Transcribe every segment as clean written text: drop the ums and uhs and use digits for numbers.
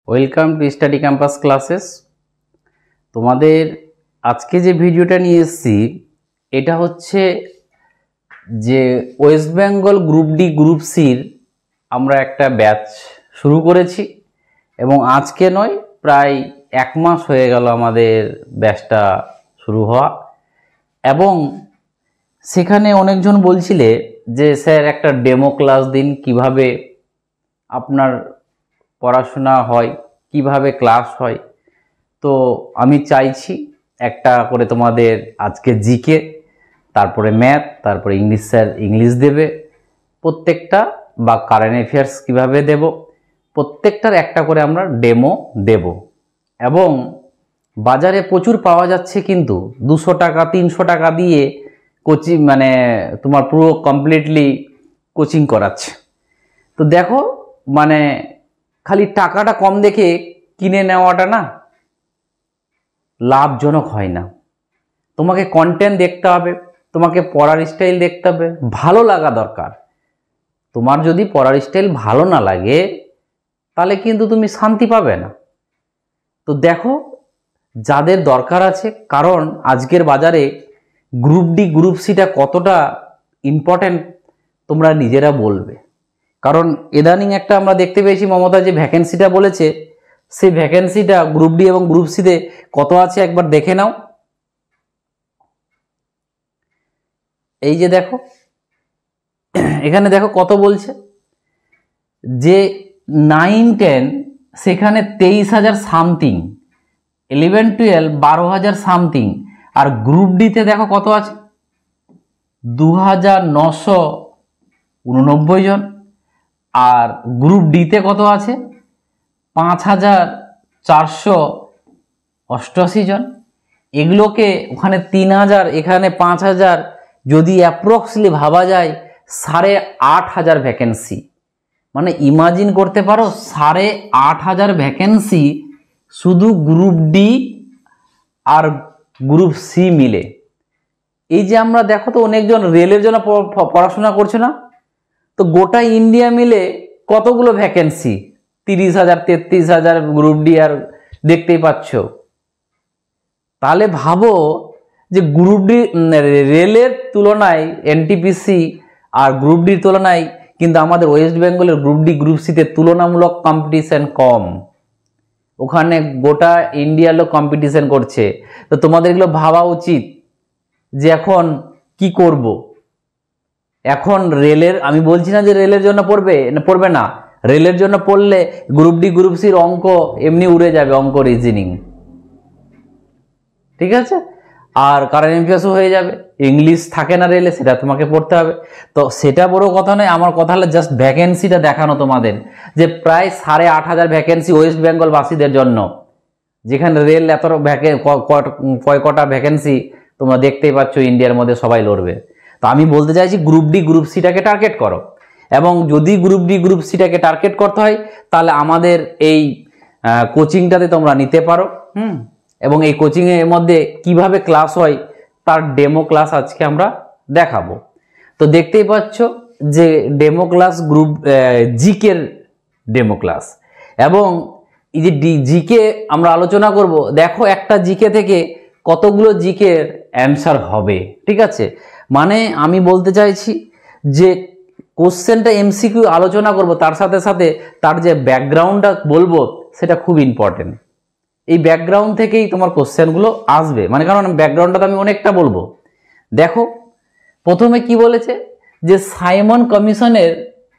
Welcome to study campus classes. তোমাদের আজকে যে ভিডিওটা নিয়ে এসেছি এটা হচ্ছে যে West Bengal group D group সির আমরা একটা ব্যাচ শুরু করেছি এবং আজকে নয় প্রায় 1 মাস হয়ে গেল আমাদের ব্যাচটা শুরু হওয়া। এবং সেখানে অনেকজন বলছিলে যে স্যার একটা ডেমো ক্লাস দিন, কিভাবে আপনার পড়াশোনা হয়, কিভাবে ক্লাস হয়। তো আমি চাইছি একটা করে তোমাদের আজকে জিকে, তারপরে ম্যাথ, তারপরে ইংলিশ স্যার ইংলিশ দেবে প্রত্যেকটা, বা কারেন্ট অ্যাফেয়ার্স কীভাবে দেব, প্রত্যেকটার একটা করে আমরা ডেমো দেব। এবং বাজারে প্রচুর পাওয়া যাচ্ছে, কিন্তু 200 টাকা 300 টাকা দিয়ে কোচিং, মানে তোমার পুরো কমপ্লিটলি কোচিং করাচ্ছে। তো দেখো, মানে খালি টাকাটা কম দেখে কিনে নেওয়াটা না লাভজনক হয় না। তোমাকে কন্টেন্ট দেখতে হবে, তোমাকে পড়ার স্টাইল দেখতে হবে, ভালো লাগা দরকার। তোমার যদি পড়ার স্টাইল ভালো না লাগে তাহলে কিন্তু তুমি শান্তি পাবে না। তো দেখো যাদের দরকার আছে, কারণ আজকের বাজারে গ্রুপ ডি গ্রুপ সিটা কতটা ইম্পর্টেন্ট তোমরা নিজেরা বলবে। কারণ ইদানিং একটা আমরা দেখতে পেয়েছি মমতা যে ভ্যাকেন্সিটা বলেছে, সেই ভ্যাকেন্সিটা গ্রুপ ডি এবং গ্রুপ সিতে কত আছে একবার দেখে নাও। এই যে দেখো, এখানে দেখো কত বলছে, যে 9-10 সেখানে 23,000 সামথিং, 11-12 12,000 সামথিং, আর গ্রুপ ডিতে দেখো কত আছে 2,989 জন, আর গ্রুপ ডিতে কত আছে 5,488 জন। এগুলোকে ওখানে 3,000 এখানে 5,000, যদি অ্যাপ্রক্সলি ভাবা যায় 8,500 ভ্যাকেন্সি। মানে ইমাজিন করতে পারো 8,500 ভ্যাকেন্সি শুধু গ্রুপ ডি আর গ্রুপ সি মিলে। এই যে আমরা দেখো তো অনেকজন রেলের জন্য পড়াশোনা করছে না, তো গোটা ইন্ডিয়া মিলে কতগুলো ভ্যাকেন্সি, 30,000 33,000 গ্রুপ ডি, আর দেখতেই পাচ্ছ। তাহলে ভাবো যে গ্রুপ ডি রেলের তুলনায় এনটিপিসি আর গ্রুপ ডির তুলনায় কিন্তু আমাদের ওয়েস্ট বেঙ্গলের গ্রুপ ডি গ্রুপ সিতে তুলনামূলক কম্পিটিশন কম। ওখানে গোটা ইন্ডিয়ার লোক কম্পিটিশন করছে। তো তোমাদের এগুলো ভাবা উচিত যে এখন কি করব। এখন রেলের, আমি বলছি না যে রেলের জন্য পড়বে না, রেলের জন্য পড়লে গ্রুপ ডি গ্রুপ সির অঙ্ক এমনি উড়ে যাবে, অঙ্ক রিজনিং, ঠিক আছে, আর কারেন্ট অ্যাফেয়ার্সও হয়ে যাবে। ইংলিশ থাকে না রেলে, সেটা তোমাকে পড়তে হবে। তো সেটা বড় কথা নয়, আমার কথা হলো জাস্ট ভ্যাকেন্সিটা দেখানো তোমাদের, যে প্রায় 8,500 ভ্যাকেন্সি ওয়েস্ট বেঙ্গল বাসীদের জন্য, যেখানে রেল এত কয় কটা ভ্যাকেন্সি তোমরা দেখতেই পাচ্ছ ইন্ডিয়ার মধ্যে সবাই লড়বে। তো আমি বলতে চাইছি গ্রুপ ডি গ্রুপ সিটাকে টার্গেট করো, এবং যদি গ্রুপ ডি গ্রুপ সিটাকে টার্গেট করতে হয় তাহলে আমাদের এই কোচিংটাতে তোমরা নিতে পারো। এবং এই কোচিংয়ের মধ্যে কিভাবে ক্লাস হয় তার ডেমো ক্লাস আজকে আমরা দেখাবো। তো দেখতেই পাচ্ছ যে ডেমো ক্লাস গ্রুপ জিকের ডেমো ক্লাস, এবং এই যে জিকে আমরা আলোচনা করব। দেখো একটা জিকে থেকে কতগুলো জিকের অ্যান্সার হবে, ঠিক আছে। মানে আমি বলতে চাইছি যে কোশ্চেনটা এমসিকিউ আলোচনা করব, তার সাথে সাথে তার যে ব্যাকগ্রাউন্ডটা বলবো সেটা খুব ইম্পর্টেন্ট। এই ব্যাকগ্রাউন্ড থেকেই তোমার কোশ্চেনগুলো আসবে, মানে কারণ ব্যাকগ্রাউন্ডটা তো আমি অনেকটা বলবো। দেখো প্রথমে কি বলেছে, যে সাইমন কমিশনের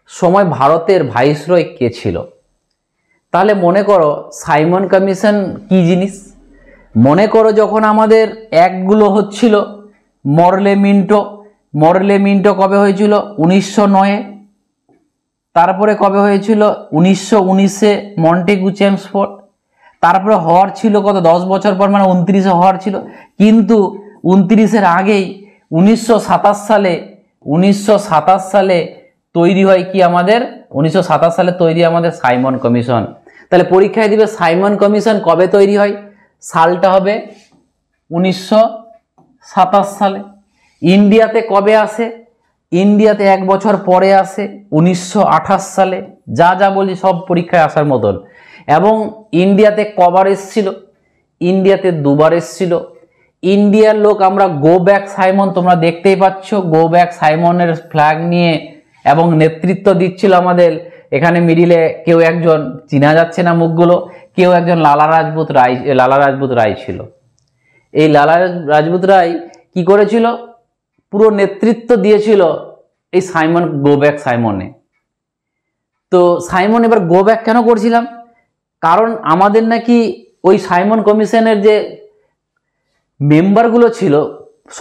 সময় ভারতের ভাইসরয় কে ছিল। তাহলে মনে করো সাইমন কমিশন কি জিনিস। মনে করো যখন আমাদের অ্যাক্টগুলো হচ্ছিল, মরলে মিন্টো কবে হয়েছিল 1909-এ, তারপরে কবে হয়েছিল 1919-এ মন্টেগু চেমসফোর্ড, তারপরে হওয়ার ছিল কত 10 বছর পর, মানে 29-এ হওয়ার ছিল। কিন্তু 29-এর আগেই 1927 সালে তৈরি হয় কি আমাদের 1927 সালে তৈরি আমাদের সাইমন কমিশন। তাহলে পরীক্ষায় দিবে সাইমন কমিশন কবে তৈরি হয়, সালটা হবে 1927 সালে। ইন্ডিয়াতে কবে আসে, ইন্ডিয়াতে 1 বছর পরে আসে 1928 সালে। যা বলি সব পরীক্ষায় আসার মতন। এবং ইন্ডিয়াতে কবার এসেছিল? ইন্ডিয়াতে দুবার এসেছিল। ইন্ডিয়ার লোক আমরা গো ব্যাক সাইমন, তোমরা দেখতেই পাচ্ছ গো ব্যাক সাইমনের ফ্ল্যাগ নিয়ে, এবং নেতৃত্ব দিচ্ছিল আমাদের এখানে মিডিলে কেউ একজন, চিনা যাচ্ছে না মুখগুলো, কেউ একজন লালা রাজপুত রায় ছিল। এই লালা রাজপুত রায় কি করেছিল? পুরো নেতৃত্ব দিয়েছিল এই সাইমন, গো ব্যাক সাইমনে। তো সাইমন এবার গো ব্যাক কেন করছিলাম? কারণ আমাদের নাকি ওই সাইমন কমিশনের যে মেম্বারগুলো ছিল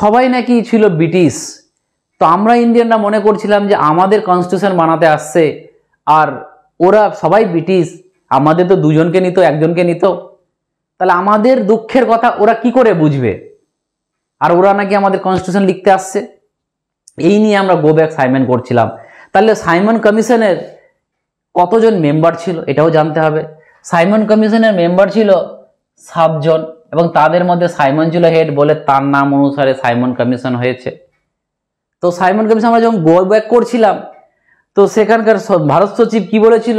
সবাই নাকি ছিল ব্রিটিশ। তো আমরা ইন্ডিয়ানরা মনে করছিলাম যে আমাদের কনস্টিটিউশন বানাতে আসছে, আর ওরা সবাই ব্রিটিশ, আমাদের তো দুজনকে নিত, একজনকে নিত, তাহলে আমাদের দুঃখের কথা ওরা কি করে বুঝবে? আর ওরা নাকি আমাদের কনস্টিটিউশন লিখতে আসছে। এই নিয়ে আমরা গো ব্যাক সাইমন করছিলাম। তাহলে সাইমন কমিশনের কতজন মেম্বার ছিল এটাও জানতে হবে। সাইমন কমিশনের মেম্বার ছিল 7 জন, এবং তাদের মধ্যে সাইমন ছিল হেড বলে তার নাম অনুসারে সাইমন কমিশন হয়েছে। তো সাইমন কমিশন আমরা যখন গো ব্যাক করছিলাম, তো সেখানকার ভারত সচিব কি বলেছিল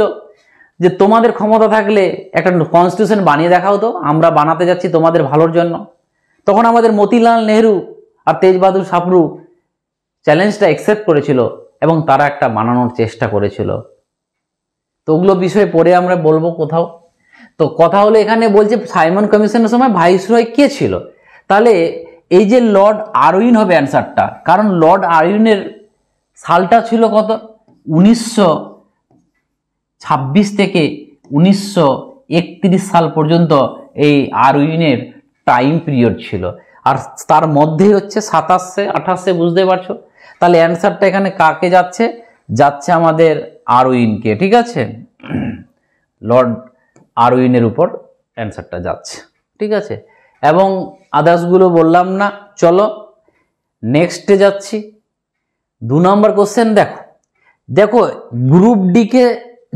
যে তোমাদের ক্ষমতা থাকলে একটা কনস্টিটিউশন বানিয়ে দেখাও তো, আমরা বানাতে যাচ্ছি তোমাদের ভালোর জন্য। তখন আমাদের মতিলাল নেহরু আর তেজ বাহাদুর সাপরু চ্যালেঞ্জটা অ্যাকসেপ্ট করেছিল এবং তারা একটা বানানোর চেষ্টা করেছিল। তো ওগুলো বিষয়ে পরে আমরা বলবো কোথাও। তো কথা হলো এখানে বলছে সাইমন কমিশনের সময় ভাইসরয় কে ছিল? তাহলে এই যে লর্ড আরউইন হবে অ্যান্সারটা, কারণ লর্ড আরউইনের সালটা ছিল কত? 1926 থেকে 1931 সাল পর্যন্ত এই আরউইনের টাইম পিরিয়ড ছিল, আর তার মধ্যেই হচ্ছে 2728 বুঝতে পারছো। তাহলে অ্যান্সারটা এখানে কাকে যাচ্ছে? যাচ্ছে আমাদের আরউইনকে, ঠিক আছে, লর্ড আরউইনের উপর অ্যান্সারটা যাচ্ছে, ঠিক আছে। এবং আদার্সগুলো বললাম না। চলো নেক্সটে যাচ্ছি। 2 নম্বর কোশ্চেন দেখো। দেখো গ্রুপ ডিকে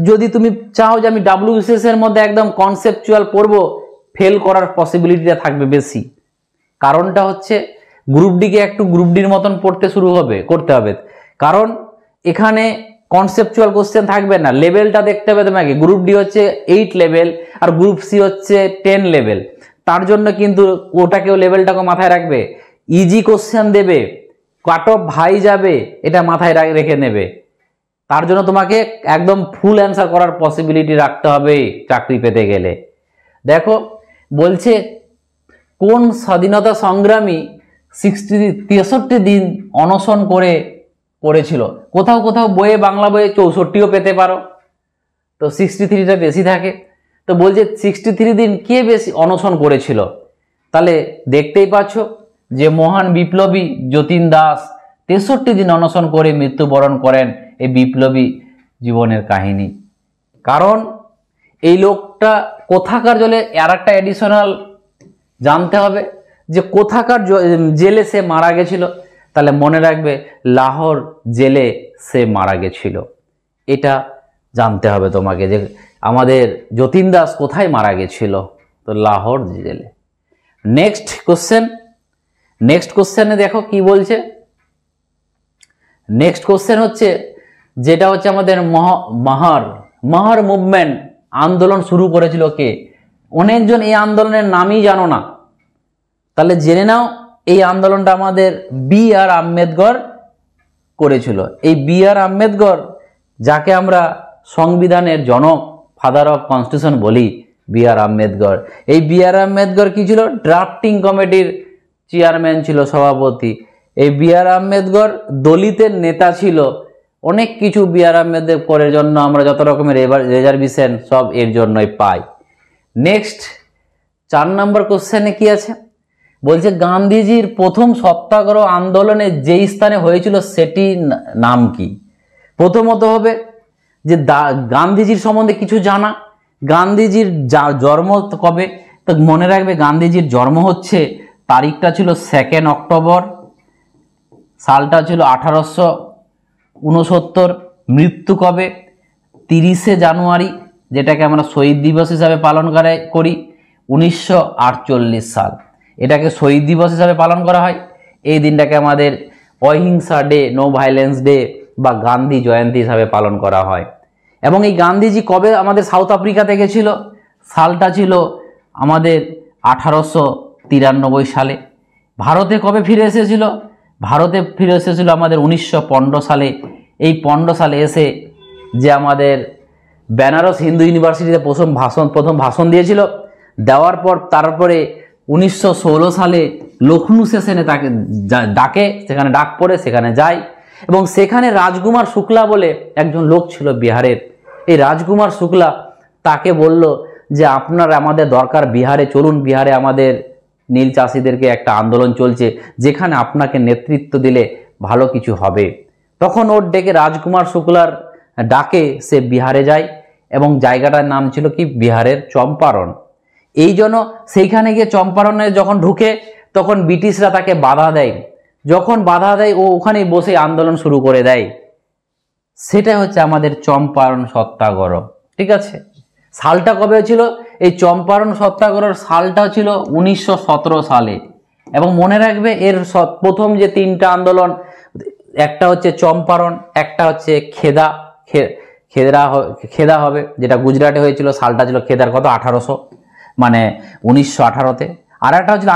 যদি তুমি চাও যে আমি WBCS এর মধ্যে একদম কনসেপচুয়াল পড়বো, ফেল করার পসিবিলিটিটা থাকবে বেশি। কারণটা হচ্ছে গ্রুপ ডিকে একটু গ্রুপ ডির মতন পড়তে করতে হবে, কারণ এখানে কনসেপচুয়াল কোশ্চেন থাকবে না, লেভেলটা দেখতে হবে তোমাকে। গ্রুপ ডি হচ্ছে 8 লেভেল আর গ্রুপ সি হচ্ছে 10 লেভেল। তার জন্য কিন্তু ওটাকেও লেভেলটাকে মাথায় রাখবে। ইজি কোশ্চেন দেবে, কাট অফ হাই যাবে, এটা মাথায় রেখে নেবে। তার জন্য তোমাকে একদম ফুল অ্যান্সার করার পসিবিলিটি রাখতে হবে চাকরি পেতে গেলে। দেখো বলছে কোন স্বাধীনতা সংগ্রামী 63 দিন অনশন করেছিল? কোথাও কোথাও বইয়ে, বাংলা বইয়ে 64ও পেতে পারো, তো 63টা বেশি থাকে। তো বলছে 63 দিন কে বেশি অনশন করেছিল? তাহলে দেখতেই পাচ্ছ যে মহান বিপ্লবী যতীন দাস 63 দিন অনশন করে মৃত্যুবরণ করেন। এই বিপ্লবী জীবনের কাহিনী। কারণ এই লোকটা কোথাকার জেলে, আর একটা এডিশনাল জানতে হবে যে কোথাকার জেলে সে মারা গেছিল। তাহলে মনে রাখবে লাহোর জেলে সে মারা গেছিল, এটা জানতে হবে তোমাকে যে আমাদের যতীন দাস কোথায় মারা গেছিল, তো লাহোর জেলে। নেক্সট কোশ্চেনে দেখো কি বলছে। নেক্সট কোশ্চেন হচ্ছে যেটা হচ্ছে আমাদের মহার মুভমেন্ট আন্দোলন শুরু করেছিল কে? অনেকজন এই আন্দোলনের নামই জানো না, তাহলে জেনে নাও এই আন্দোলনটা আমাদের BR আম্বেদকর করেছিল। এই BR আম্বেদকর, যাকে আমরা সংবিধানের জনক, ফাদার অফ কনস্টিটিউশন বলি, BR আম্বেদকর। এই BR আম্বেদকর কি ছিল? ড্রাফটিং কমিটির চেয়ারম্যান ছিল, সভাপতি। এই BR আম্বেদকর দলিতের নেতা ছিল। অনেক কিছু BR আম্বেদকরের জন্য আমরা যত রকমের রিজার্ভেশন সব এর জন্যই পাই। নেক্সট 4 নম্বর কোশ্চেনে কি আছে? বলছে গান্ধীজির প্রথম সত্যাগ্রহ আন্দোলনে যেই স্থানে হয়েছিল সেটির নাম কি? প্রথমত হবে যে গান্ধীজির সম্বন্ধে কিছু জানা। গান্ধীজির জন্ম কবে? তো মনে রাখবে গান্ধীজির জন্ম হচ্ছে, তারিখটা ছিল 2 অক্টোবর, সালটা ছিল 1869। মৃত্যু কবে? 30 জানুয়ারি, যেটাকে আমরা শহীদ দিবস হিসাবে পালন করি, 1948 সাল। এটাকে শহীদ দিবস হিসাবে পালন করা হয়। এই দিনটাকে আমাদের অহিংসা ডে, নো ভায়োলেন্স ডে বা গান্ধী জয়ন্তী হিসাবে পালন করা হয়। এবং এই গান্ধীজি কবে আমাদের সাউথ আফ্রিকাতে গেছিল? সালটা ছিল আমাদের 1893 সালে। ভারতে কবে ফিরে এসেছিল? ভারতে ফিরে এসেছিল আমাদের 1915 সালে। এই 15 সালে এসে যে আমাদের বেনারস হিন্দু ইউনিভার্সিটিতে প্রথম ভাষণ দিয়েছিল, দেওয়ার পর তারপরে 1916 সালে লখনউ সেশনে তাকে ডাকে, সেখানে ডাক পড়ে, সেখানে যায় এবং সেখানে রাজকুমার শুক্লা বলে একজন লোক ছিল বিহারের। এই রাজকুমার শুক্লা তাকে বলল যে আপনার আমাদের দরকার, বিহারে চলুন, বিহারে আমাদের নীল চাষিদেরকে একটা আন্দোলন চলছে, যেখানে আপনাকে নেতৃত্ব দিলে ভালো কিছু হবে। তখন ওর ডেকে রাজকুমার শুক্লার ডাকে সে বিহারে যায় এবং জায়গাটার নাম ছিল কি বিহারের চম্পারণ। এই জন্য সেইখানে গিয়ে চম্পারণে যখন ঢুকে তখন ব্রিটিশরা তাকে বাধা দেয়। যখন বাধা দেয় ও ওখানেই বসে আন্দোলন শুরু করে দেয়। সেটা হচ্ছে আমাদের চম্পারণ সত্যাগ্রহ। ঠিক আছে, সালটা কবে ছিল? এই চম্পারণ সত্যাগ্রহের সালটা ছিল 1917 সালে। এবং মনে রাখবে এর প্রথম যে তিনটা আন্দোলন, একটা হচ্ছে চম্পারণ, একটা হচ্ছে খেদা হবে, যেটা গুজরাটে হয়েছিল। সালটা ছিল খেদার কত 1918-তে। আর একটা হচ্ছিল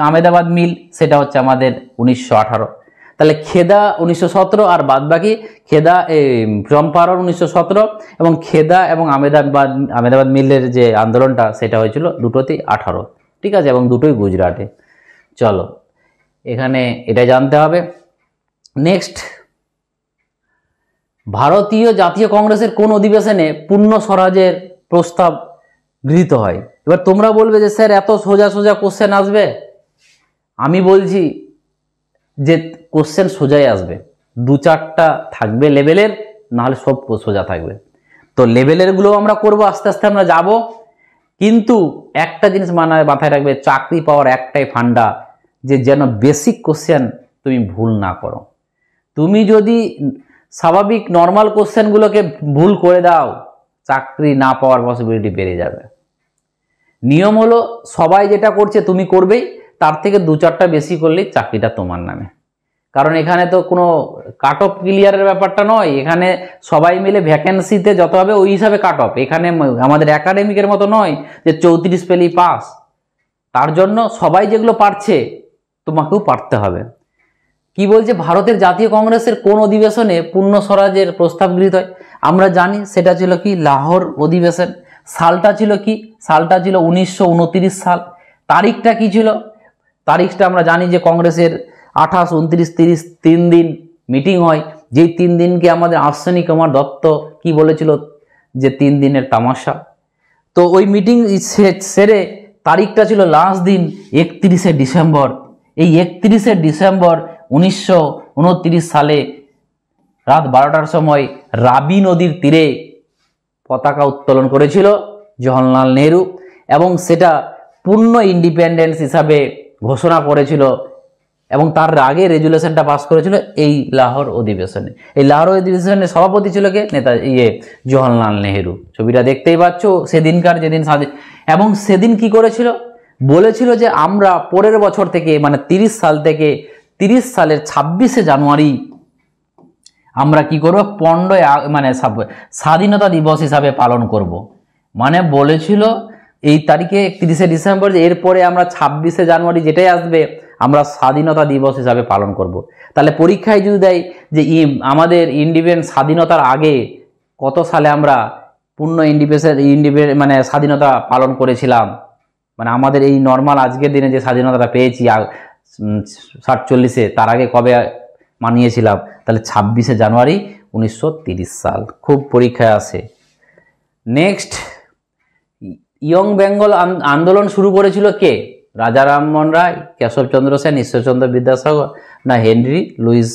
আমেদাবাদ মিল, সেটা হচ্ছে আমাদের 1918। তাহলে খেদা 1917 আর বাদবাকি চম্পারণ 1917 এবং খেদা এবং আমেদাবাদ মিলের যে আন্দোলনটা সেটা হয়েছিল দুটোতেই 18। ঠিক আছে, এবং দুটোই গুজরাটে। চলো, এখানে এটা জানতে হবে। নেক্সট, ভারতীয় জাতীয় কংগ্রেসের কোন অধিবেশনে পূর্ণ স্বরাজের প্রস্তাব গৃহীত হয়? এবার তোমরা বলবে যে স্যার এত সোজা সোজা কোশ্চেন আসবে। আমি বলছি যে কোশ্চেন সোজাই আসবে, দু চারটা থাকবে লেভেলের, নাহলে সব সোজা থাকবে। তো লেভেলেরগুলো আমরা করব, আস্তে আস্তে আমরা যাব। কিন্তু একটা জিনিস মাথায় রাখবে, চাকরি পাওয়ার একটাই ফান্ডা, যে যেন বেসিক কোশ্চেন তুমি ভুল না করো। তুমি যদি স্বাভাবিক নর্মাল কোশ্চেনগুলোকে ভুল করে দাও, চাকরি না পাওয়ার পসিবিলিটি বেড়ে যাবে। নিয়ম হলো সবাই যেটা করছে তুমি করবেই, তার থেকে দু চারটা বেশি করলেই চাকরিটা তোমার নামে। কারণ এখানে তো কোনো কাট অফ ক্লিয়ারের ব্যাপারটা নয়, এখানে সবাই মিলে ভ্যাকেন্সিতে যত হবে ওই হিসাবে কাট অফ। এখানে আমাদের একাডেমিকের মতো নয় যে 34 পেলেই পাস। তার জন্য সবাই যেগুলো পারছে তোমাকেও পারতে হবে। কি বলছে, ভারতের জাতীয় কংগ্রেসের কোন অধিবেশনে পূর্ণ স্বরাজের প্রস্তাব গৃহীত হয়? আমরা জানি সেটা ছিল কি লাহোর অধিবেশন। সালটা ছিল কি? সালটা ছিল 1929 সাল। তারিখটা কি ছিল? তারিখটা আমরা জানি যে কংগ্রেসের 28, 29, 30 3 দিন মিটিং হয়। যেই 3 দিনকে আমাদের অশ্বিনী কুমার দত্ত কি বলেছিল যে 3 দিনের তামাশা। তো ওই মিটিং সেরে তারিখটা ছিল লাস্ট দিন 31শে ডিসেম্বর। এই 31শে ডিসেম্বর 1929 সালে রাত 12টার সময় রাবি নদীর তীরে পতাকা উত্তোলন করেছিল জওহরলাল নেহরু, এবং সেটা পূর্ণ ইন্ডিপেন্ডেন্স হিসাবে ঘোষণা করেছিল এবং তার আগে রেজুলেশনটা পাস করেছিল এই লাহোর অধিবেশনে। এই লাহোর অধিবেশনের সভাপতি ছিল কে? জওহরলাল নেহরু। ছবিটা দেখতেই পাচ্ছ সেদিনকার, যেদিন এবং সেদিন কি করেছিল? বলেছিল যে আমরা পরের বছর থেকে, মানে 30 সাল থেকে 30 সালের 26শে জানুয়ারি আমরা কি করব, স্বাধীনতা দিবস হিসাবে পালন করব। মানে বলেছিল এই তারিখে 31শে ডিসেম্বর, এরপরে আমরা 26শে জানুয়ারি যেটাই আসবে আমরা স্বাধীনতা দিবস হিসাবে পালন করব। তাহলে পরীক্ষায় যদি দেয় যে আমাদের স্বাধীনতার আগে কত সালে আমরা পূর্ণ মানে স্বাধীনতা পালন করেছিলাম, মানে আমাদের এই নর্মাল আজকের দিনে যে স্বাধীনতাটা পেয়েছি 47-এ, তার আগে কবে মানিয়েছিলাম? তাহলে 26শে জানুয়ারি 1930 সাল। খুব পরীক্ষায় আসে। নেক্সট, ইয়ং বেঙ্গল আন্দোলন শুরু করেছিল কে? রাজা রামমোহন রায়, কেশবচন্দ্র সেন, ঈশ্বরচন্দ্র বিদ্যাসাগর, না হেনরি লুইস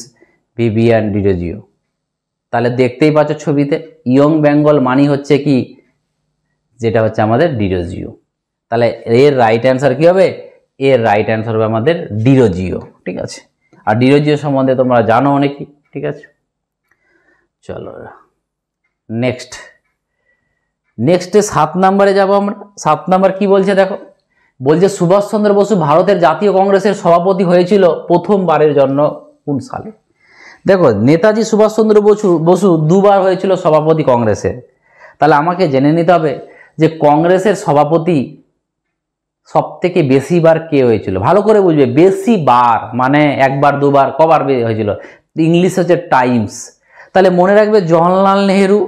ভিভিয়ান ডিরোজিও? তাহলে দেখতেই পাচ্ছ ছবিতে, ইয়ং বেঙ্গল মানি হচ্ছে কি, যেটা হচ্ছে আমাদের ডিরোজিও। তাহলে এর রাইট অ্যান্সার কি হবে? এর রাইট অ্যান্সার হবে আমাদের ডিরোজিও। ঠিক আছে, আর ডিরোজিও সম্বন্ধে তোমরা জানো অনেকেই। ঠিক আছে, চলো নেক্সটে 7 নম্বরে যাব আমরা। 7 নম্বর কি বলছে দেখো, বলছে সুভাষচন্দ্র বসু ভারতের জাতীয় কংগ্রেসের সভাপতি হয়েছিল প্রথমবারের জন্য কোন সালে? দেখো, নেতাজি সুভাষচন্দ্র বসু 2বার হয়েছিল সভাপতি কংগ্রেসের। তাহলে আমাকে জেনে নিতে হবে যে কংগ্রেসের সভাপতি সব থেকে বেশি বার কে হয়েছিল, ভালো করে বুঝবে, বেশি বার মানে একবার দুবার, কবার হয়েছিল, ইংলিশ হচ্ছে টাইমস। তাহলে মনে রাখবে জওহরলাল নেহেরু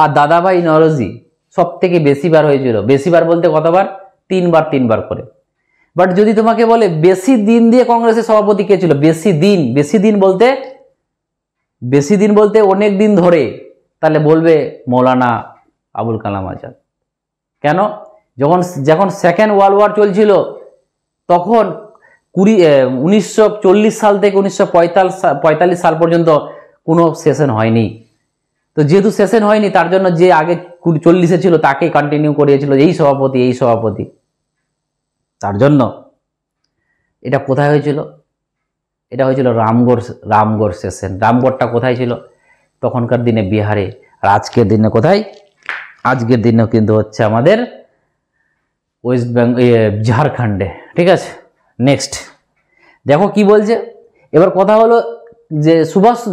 আর দাদাভাই নওরোজি সব থেকে বেশি বার হয়েছিল। বেশি বার বলতে কতবার? তিনবার করে। বাট যদি তোমাকে বলে বেশি দিন দিয়ে কংগ্রেসের সভাপতি কে ছিল, বেশি দিন বলতে অনেক দিন ধরে, তাহলে বলবে মৌলানা আবুল কালাম আজাদ। কেন? যখন সেকেন্ড ওয়ার্ল্ড ওয়ার চলছিল তখন 1940 সাল থেকে 1945 সাল পর্যন্ত কোনো সেশন হয়নি। তো যেহেতু সেশন হয়নি তার জন্য যে আগে 40-এ ছিল তাকে কন্টিনিউ করিয়েছিল এই সভাপতি। তার জন্য এটা কোথায় হয়েছিল? এটা হয়েছিল রামগড় সেশন। রামগড়টা কোথায় ছিল? তখনকার দিনে বিহারে। আর আজকের দিনে কোথায়? আজকের দিনেও কিন্তু হচ্ছে আমাদের ওয়েস্ট বেঙ্গল, ঝাড়খণ্ডে। ঠিক আছে, নেক্সট দেখো কি বলছে। এবার কথা হলো যে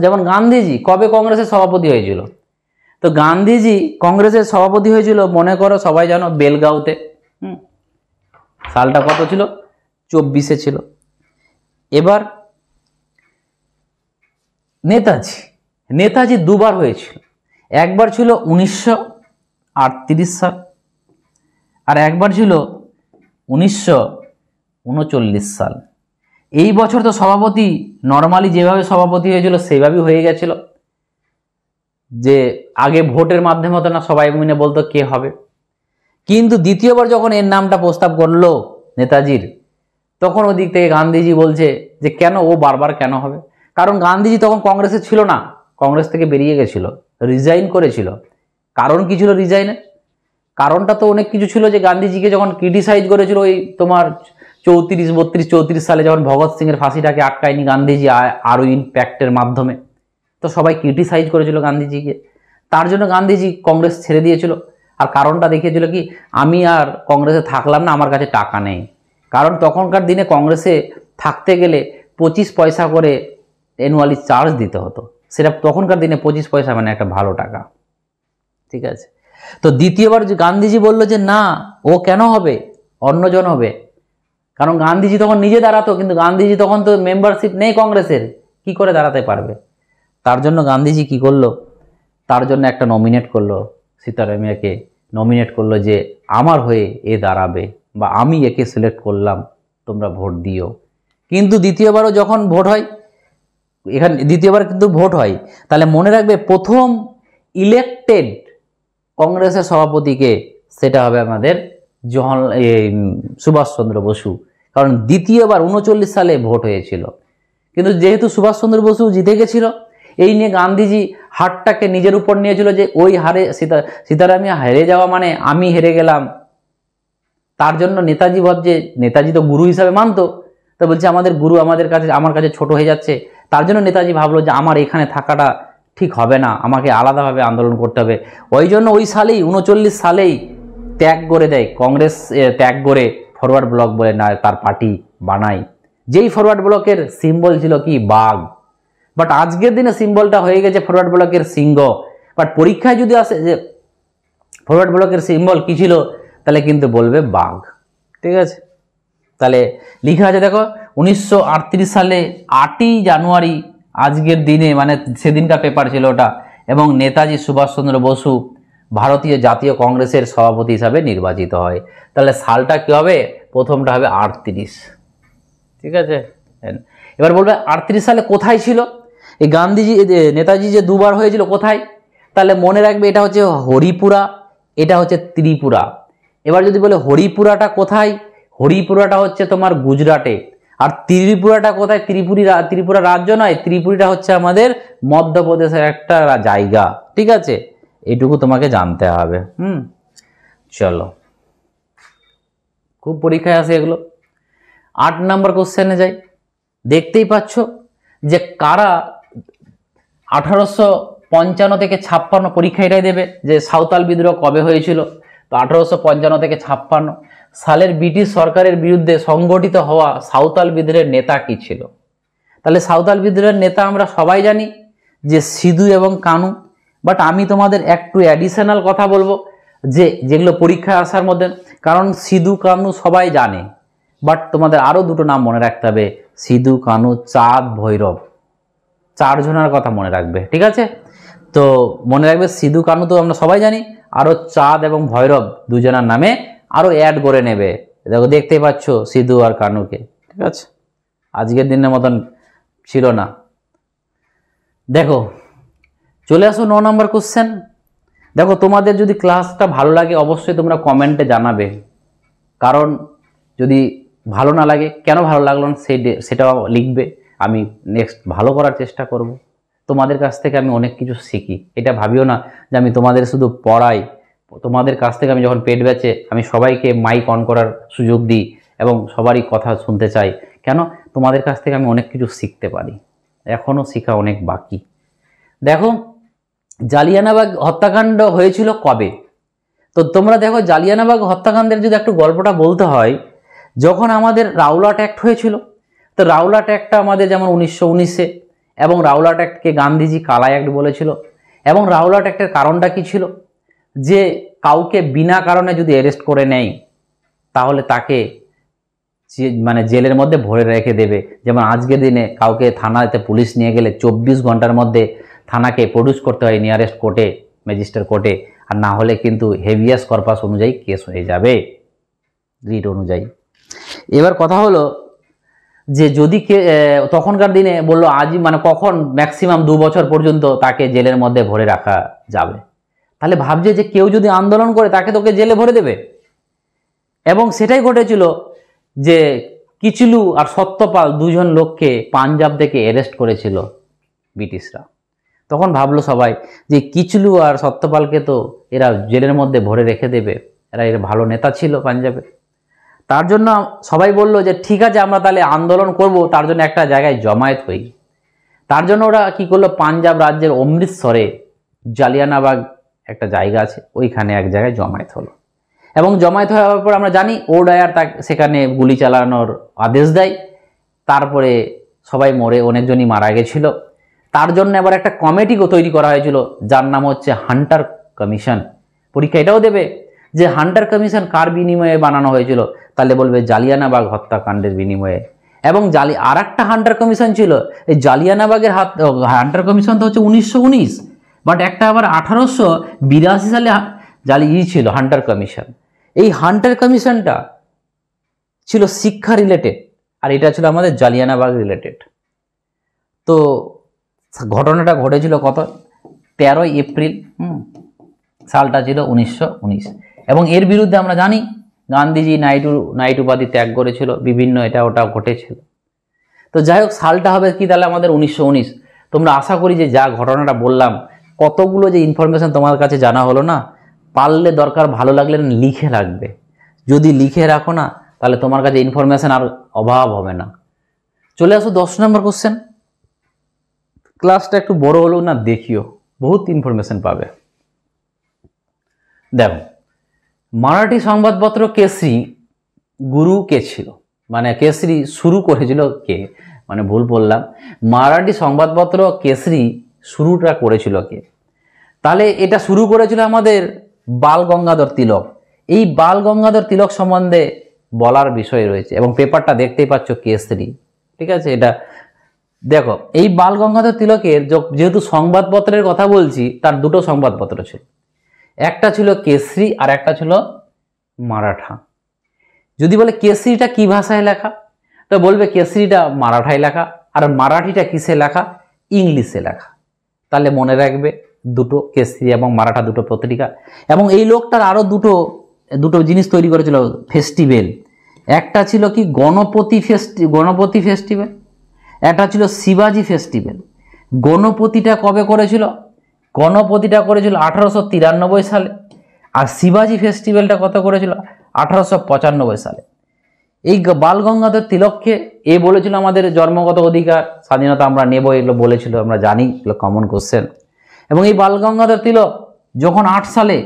যেমন গান্ধীজি কবে কংগ্রেসের সভাপতি হয়েছিল? তো গান্ধীজি কংগ্রেসের সভাপতি হয়েছিল মনে করো সবাই জানো বেলগাঁওতে। সালটা কত ছিল? 24-এ ছিল। এবার নেতাজি দুবার হয়েছিল। একবার ছিল 1938 সাল আর একবার ছিল 1939 সাল। এই বছর তো সভাপতি নর্মালি যেভাবে সভাপতি হয়েছিল সেভাবেই হয়ে গেছিল, যে আগে ভোটের মাধ্যমে হতো না, সবাই মিলে বলতো কে হবে। কিন্তু দ্বিতীয়বার যখন এর নামটা প্রস্তাব করলো নেতাজির, তখন ওদিক থেকে গান্ধীজি বলছে যে কেন ও বারবার কেন হবে? কারণ গান্ধীজি তখন কংগ্রেসে ছিল না, কংগ্রেস থেকে বেরিয়ে গেছিল, রিজাইন করেছিল। কারণ কি ছিল রিজাইনের? কারণটা তো অনেক কিছু ছিল, যে গান্ধীজিকে যখন ক্রিটিসাইজ করেছিল ওই তোমার 34 সালে যখন ভগৎ সিং এর ফাঁসিটাকে আটকায়নি গান্ধীজি আরউইন প্যাক্টের মাধ্যমে, তো সবাই ক্রিটিসাইজ করেছিল গান্ধীজিকে। তার জন্য গান্ধীজি কংগ্রেস ছেড়ে দিয়েছিল। আর কারণটা দেখিয়েছিল কি, আমি আর কংগ্রেসে থাকলাম না, আমার কাছে টাকা নেই। কারণ তখনকার দিনে কংগ্রেসে থাকতে গেলে 25 পয়সা করে অ্যানুয়ালি চার্জ দিতে হতো। সেটা তখনকার দিনে 25 পয়সা মানে একটা ভালো টাকা। ঠিক আছে, তো দ্বিতীয়বার গান্ধীজি বলল যে না, ও কেন হবে, অন্যজন হবে। কারণ গান্ধীজি তখন নিজে দাঁড়াতো, কিন্তু গান্ধীজি তখন তো মেম্বারশিপ নেই কংগ্রেসের, কি করে দাঁড়াতে পারবে? তার জন্য গান্ধীজি কি করলো, তার জন্য একটা নমিনেট করলো, সীতারামিয়াকে নমিনেট করলো যে আমার হয়ে এ দাঁড়াবে, বা আমি একে সিলেক্ট করলাম, তোমরা ভোট দিও। কিন্তু দ্বিতীয়বারও যখন ভোট হয়, এখানে দ্বিতীয়বার কিন্তু ভোট হয়, তাহলে মনে রাখবে প্রথম ইলেক্টেড কংগ্রেসের সভাপতিকে, সেটা হবে আমাদের সুভাষচন্দ্র বসু। কারণ দ্বিতীয়বার 39 সালে ভোট হয়েছিল, কিন্তু যেহেতু সুভাষচন্দ্র বসু জিতে গেছিল, এই নিয়ে গান্ধীজি হারটাকে নিজের উপর নিয়েছিল, যে ওই হারে সীতারামিয়া হেরে যাওয়া মানে আমি হেরে গেলাম। তার জন্য নেতাজি ভাবছে, নেতাজি তো গুরু হিসাবে মানতো, তো বলছে আমাদের গুরু আমার কাছে ছোট হয়ে যাচ্ছে। তার জন্য নেতাজি ভাবলো যে আমার এখানে থাকাটা ঠিক হবে না, আমাকে আলাদাভাবে আন্দোলন করতে হবে। ওই জন্য ওই সালেই 39 সালেই ত্যাগ করে দেয় কংগ্রেস, ত্যাগ করে ফরওয়ার্ড ব্লক বলে না তার পার্টি বানায়। যেই ফরওয়ার্ড ব্লকের সিম্বল ছিল কি, বাঘ। বাট আজকের দিনে সিম্বলটা হয়ে গেছে ফরওয়ার্ড ব্লকের সিংহ। বাট পরীক্ষায় যদি আসে যে ফরওয়ার্ড ব্লকের সিম্বল কি ছিল, তাহলে কিন্তু বলবে বাঘ। ঠিক আছে, তাহলে লিখা আছে দেখো 1938 সালে 8ই জানুয়ারি, আজকের দিনে মানে সেদিনকার পেপার ছিল ওটা, এবং নেতাজি সুভাষচন্দ্র বসু ভারতীয় জাতীয় কংগ্রেসের সভাপতি হিসাবে নির্বাচিত হয়। তাহলে সালটা কি হবে? প্রথমটা হবে 38। ঠিক আছে, এবার বলবে 38 সালে কোথায় ছিল এই নেতাজি যে দুবার হয়েছিল, কোথায়? তাহলে মনে রাখবে এটা হচ্ছে হরিপুরা, এটা হচ্ছে ত্রিপুরা। এবার যদি বলে হরিপুরাটা কোথায়, হরিপুরাটা হচ্ছে তোমার গুজরাটে। আর ত্রিপুরাটা কোথায়? ত্রিপুরা রাজ্য নয়, ত্রিপুরাটা হচ্ছে আমাদের মধ্যপ্রদেশের একটা জায়গা। ঠিক আছে, এইটুকু তোমাকে জানতে হবে। চলো, খুব পরীক্ষায় আসে এগুলো। 8 নম্বর কোশ্চেনে যাই। দেখতেই পাচ্ছ যে কারা 1855 থেকে 56 পরীক্ষা এটাই দেবে যে সাঁওতাল বিদ্রোহ কবে হয়েছিল। তো 1855 থেকে 56 সালের ব্রিটিশ সরকারের বিরুদ্ধে সংগঠিত হওয়া সাঁওতাল বিদ্রোহের নেতা কি ছিল? তাহলে সাঁওতাল বিদ্রোহের নেতা আমরা সবাই জানি যে সিধু এবং কানু। বাট আমি তোমাদের একটু অ্যাডিশনাল কথা বলবো, যেগুলো পরীক্ষায় আসার মধ্যে, কারণ সিধু কানু সবাই জানে, বাট তোমাদের আরও দুটো নাম মনে রাখতে হবে, সিধু কানু, চাঁদ, ভৈরব, 4 জনের কথা মনে রাখবে, ঠিক আছে? তো মনে রাখবে সিধু কানু তো আমরা সবাই জানি, আরও চাঁদ এবং ভৈরব 2 জনের নামে আরও অ্যাড করে নেবে। দেখো দেখতেই পাচ্ছ সিধু আর কানুকে, ঠিক আছে? আজকের দিনের মতন ছিল না। দেখো চলে আসো 9 নম্বর কোশ্চেন। দেখো তোমাদের যদি ক্লাসটা ভালো লাগে অবশ্যই তোমরা কমেন্টে জানাবে, কারণ যদি ভালো না লাগে কেন ভালো লাগলো না সেটাও লিখবে। আমি নেক্সট ভালো করার চেষ্টা করব। তোমাদের কাছ থেকে আমি অনেক কিছু শিখি, এটা ভাবিও না যে আমি তোমাদের শুধু পড়াই। তোমাদের কাছ থেকে আমি যখন পেড ব্যাচে আমি সবাইকে মাইক অন করার সুযোগ দিই এবং সবারই কথা শুনতে চাই, কেন? তোমাদের কাছ থেকে আমি অনেক কিছু শিখতে পারি, এখনও শেখা অনেক বাকি। দেখো জালিয়ানবাগ হত্যাকাণ্ড হয়েছিল কবে? তো তোমরা দেখো জালিয়ানবাগ হত্যাকাণ্ডের যদি একটু গল্পটা বলতে হয়, যখন আমাদের রাওলাট অ্যাক্ট হয়েছিল, তো রাওলাট অ্যাক্টটা আমাদের যেমন 1919-এ, এবং রাওলাট অ্যাক্টকে গান্ধীজি কালা অ্যাক্ট বলেছিল। এবং রাওলাট অ্যাক্টের কারণটা কি ছিল? যে কাউকে বিনা কারণে যদি অ্যারেস্ট করে নেয় তাহলে তাকে মানে জেলের মধ্যে ভরে রেখে দেবে। যেমন আজকের দিনে কাউকে থানাতে পুলিশ নিয়ে গেলে 24 ঘন্টার মধ্যে থানাকে প্রডিউস করতে হয় নিয়ারেস্ট কোর্টে, ম্যাজিস্ট্রেট কোর্টে, আর না হলে কিন্তু হেভিয়াস কর্পাস অনুযায়ী কেস হয়ে যাবে, রিট অনুযায়ী। এবার কথা হলো যে যদি তখনকার দিনে বললো আজই মানে কখন ম্যাক্সিমাম 2 বছর পর্যন্ত তাকে জেলের মধ্যে ভরে রাখা যাবে, তাহলে ভাবছে যে কেউ যদি আন্দোলন করে তাকে তোকে জেলে ভরে দেবে। এবং সেটাই ঘটেছিল যে কিচলু আর সত্যপাল 2 জন লোককে পাঞ্জাব থেকে অ্যারেস্ট করেছিল ব্রিটিশরা। তখন ভাবলো সবাই যে কিচলু আর সত্যপালকে তো এরা জেলের মধ্যে ভরে রেখে দেবে, এরা ভালো নেতা ছিল পাঞ্জাবে। তার জন্য সবাই বলল যে ঠিক আছে আমরা তাহলে আন্দোলন করব, তার জন্য একটা জায়গায় জমায়েত হই। তার জন্য ওরা কি করলো, পাঞ্জাব রাজ্যের অমৃতসরে জালিয়ানবাগ একটা জায়গা আছে, ওইখানে এক জায়গায় জমায়েত হলো। এবং জমায়েত হওয়ার পর আমরা জানি ওডায়ার তাকে সেখানে গুলি চালানোর আদেশ দেয়। তারপরে সবাই মরে, অনেকজনই মারা গেছিল। তার জন্য এবার একটা কমিটিও তৈরি করা হয়েছিল যার নাম হচ্ছে হান্টার কমিশন। পরীক্ষা এটাও দেবে যে হান্টার কমিশন কার বিনিময়ে বানানো হয়েছিল, তাহলে বলবে জালিয়ানবাগ হত্যাকাণ্ডের বিনিময়ে। এবং আর একটা হান্টার কমিশন ছিল, এই জালিয়ানবাগের হান্টার কমিশন তো হচ্ছে 1919, বাট একটা আবার 1882 সালে ছিল হান্টার কমিশন। এই হান্টার কমিশনটা ছিল শিক্ষা রিলেটেড, আর এটা ছিল আমাদের জালিয়ানবাগ রিলেটেড। তো ঘটনাটা ঘটেছিল কত, 13 এপ্রিল, সালটা ছিল 1919। এবং এর বিরুদ্ধে আমরা জানি গান্ধীজি নাইট উপাধি ত্যাগ করেছিল, বিভিন্ন এটা ওটা ঘটেছিল। তো যাই হোক সালটা হবে কি তাহলে আমাদের 1919। তোমরা আশা করি যে যা ঘটনাটা বললাম, কতগুলো যে ইনফরমেশন তোমার কাছে জানা হলো না, পারলে দরকার ভালো লাগলে লিখে রাখবে। যদি লিখে রাখো না তাহলে তোমার কাছে ইনফরমেশন আর অভাব হবে না। চলে আসো 10 নম্বর কোশ্চেন। ক্লাসটা একটু বড় হলো না, দেখিও বহুত ইনফরমেশন পাবে। দেখো মারাঠি সংবাদপত্র কেসরি গুরু কে ছিল, মানে কেসরি শুরু করেছিল কে, মানে ভুল বললাম, মারাঠি সংবাদপত্র কেসরি শুরুটা করেছিল কে? তাহলে এটা শুরু করেছিল আমাদের বাল গঙ্গাধর তিলক। এই বাল গঙ্গাধর তিলক সম্বন্ধে বলার বিষয় রয়েছে, এবং পেপারটা দেখতেই পাচ্ছ কেসরি, ঠিক আছে? এটা দেখো এই বাল গঙ্গাধর তিলকের যেহেতু সংবাদপত্রের কথা বলছি, তার 2টো সংবাদপত্র ছিল, একটা ছিল কেসরি আর একটা ছিল মারাঠা। যদি বলে কেসরিটা কি ভাষায় লেখা, তো বলবে কেসরিটা মারাঠায় লেখা, আর মারাঠিটা কিসে লেখা, ইংলিশে লেখা। তাহলে মনে রাখবে দুটো, কেসরি এবং মারাঠা 2টো পত্রিকা। এবং এই লোকটার আরও দুটো জিনিস তৈরি করেছিল ফেস্টিভ্যাল। একটা ছিল কি গণপতি ফেস্টিভ্যাল, একটা ছিল শিবাজি ফেস্টিভ্যাল। গণপতিটা কবে করেছিল? গণপতিটা করেছিল 1893 সালে, আর শিবাজি ফেস্টিভ্যালটা কত করেছিল? 1895 সালে। এই বাল গঙ্গাধর তিলককে বলেছিল আমাদের জন্মগত অধিকার, স্বাধীনতা আমরা নেব, এগুলো বলেছিল, আমরা জানি, এগুলো কমন কোশ্চেন। এবং এই বাল গঙ্গাধর তিলক যখন 8 সালে,